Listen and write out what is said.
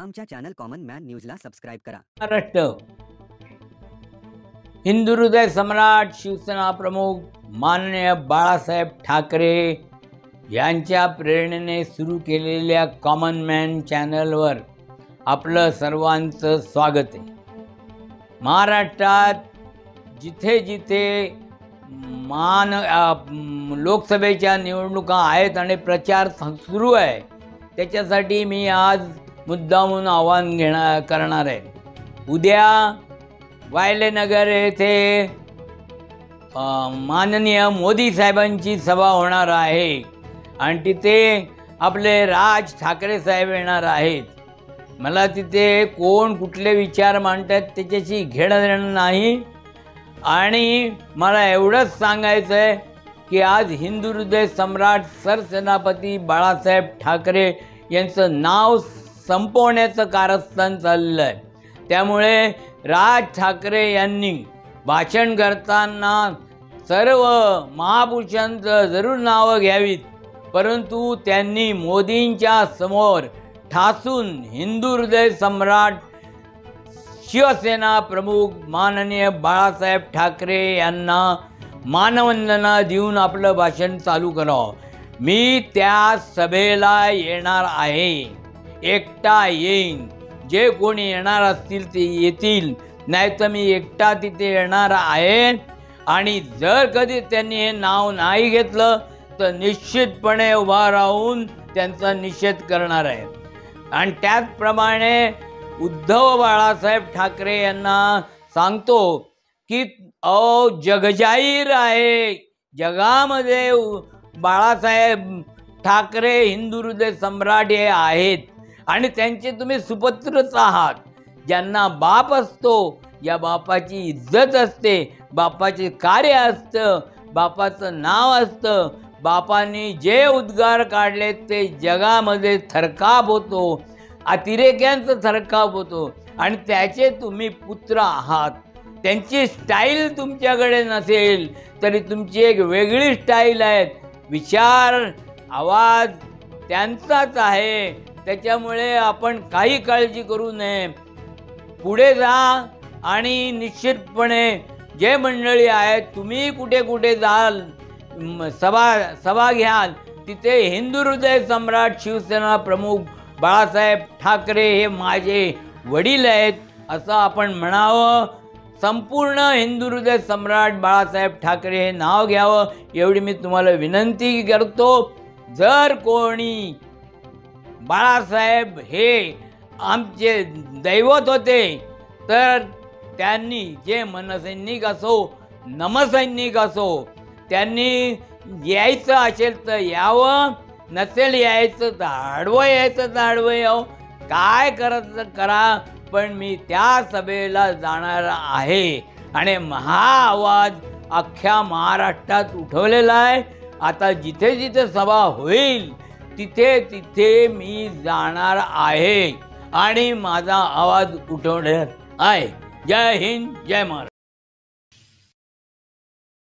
आमच्या channel common man न्यूजला subscribe करा। महाराष्ट्र हिंदू हृदय सम्राट शिवसेना प्रमुख माननीय बाळासाहेब ठाकरे यांच्या प्रेरणेने सुरू केलेल्या कॉमन मॅन चॅनलवर आपलं सर्वांचं स्वागत आहे। महाराष्ट्रात जिथे जिथे लोकसभेच्या निवडणुका आहेत आणि प्रचार सुरू आहे, त्याच्यासाठी मी आज मुद्दामून आवाहन करणार आहे। उद्या वायलेनगर येथे माननीय मोदी साहेबांची सभा होणार आहे आणि तिथे आपले राज ठाकरे साहेब येणार आहेत। मला तिथे कोण कुठले विचार मांडतात त्याच्याशी घेणं देणं नाही आणि मला एवढंच सांगायचं आहे की आज हिंदू हृदय सम्राट सरसेनापती बाळासाहेब ठाकरे यांचं नाव संपवण्याचं कारस्थान चाललं आहे। त्यामुळे राज ठाकरे यांनी भाषण करताना सर्व महापुरुषांचं जरूर नावं घ्यावीत, परंतु त्यांनी मोदींच्या समोर ठासून हिंदू हृदय सम्राट शिवसेना प्रमुख माननीय बाळासाहेब ठाकरे यांना मानवंदना देऊन आपलं भाषण चालू करावं। मी त्या सभेला येणार आहे, एकटा येईन। जे कोणी येणार असतील ते येतील, नाहीतर मी एकटा तिथे येणार आहे आणि जर कधी त्यांनी हे नाव नाही घेतलं तर निश्चितपणे उभा राहून त्यांचा निषेध करणार आहे। आणि त्याचप्रमाणे उद्धव बाळासाहेब ठाकरे यांना सांगतो की जगजाहीर आहे, जगामध्ये बाळासाहेब ठाकरे हिंदू हृदय सम्राट हे आहेत आणि त्यांचे तुम्ही सुपुत्रच आहात। ज्यांना बाप असतो, या बापाची इज्जत असते, बापाचे कार्य असतं, बापाचं नाव असतं, बापांनी जे उद्गार काढले ते जगामध्ये थरकाप होतो, अतिरेक्यांचा थरकाप होतो आणि त्याचे तुम्ही पुत्र आहात। त्यांची स्टाईल तुमच्याकडे नसेल तरी तुमची एक वेगळी स्टाईल आहे, विचार आवाज त्यांचाच आहे। त्याच्यामुळे आपण काही काळजी करू नये, पुढे जा आणि निश्चितपणे जे मंडळी आहेत तुम्ही कुठे कुठे जाल, सभा घ्याल, तिथे हिंदू हृदय सम्राट शिवसेना प्रमुख बाळासाहेब ठाकरे हे माझे वडील आहेत असं आपण म्हणावं। संपूर्ण हिंदू हृदय सम्राट बाळासाहेब ठाकरे हे नाव घ्यावं एवढी मी तुम्हाला विनंती करतो। जर कोणी बाळासाहेब हे आमचे दैवत होते तर त्यांनी जे मनसैनिक असो नमसैनिक असो त्यांनी यायचं असेल तर यावं, नसेल यायचं तर आडवं यायचं तर आडवं यावं, काय करायचं करा, पण मी त्या सभेला जाणार आहे आणि हा आवाज अख्ख्या महाराष्ट्रात उठवलेला आहे। आता जिथे जिथे सभा होईल तिथे तिथे मी जाणार आहे आणि माझा आवाज उठवणार आहे। जय हिंद, जय महाराष्ट्र।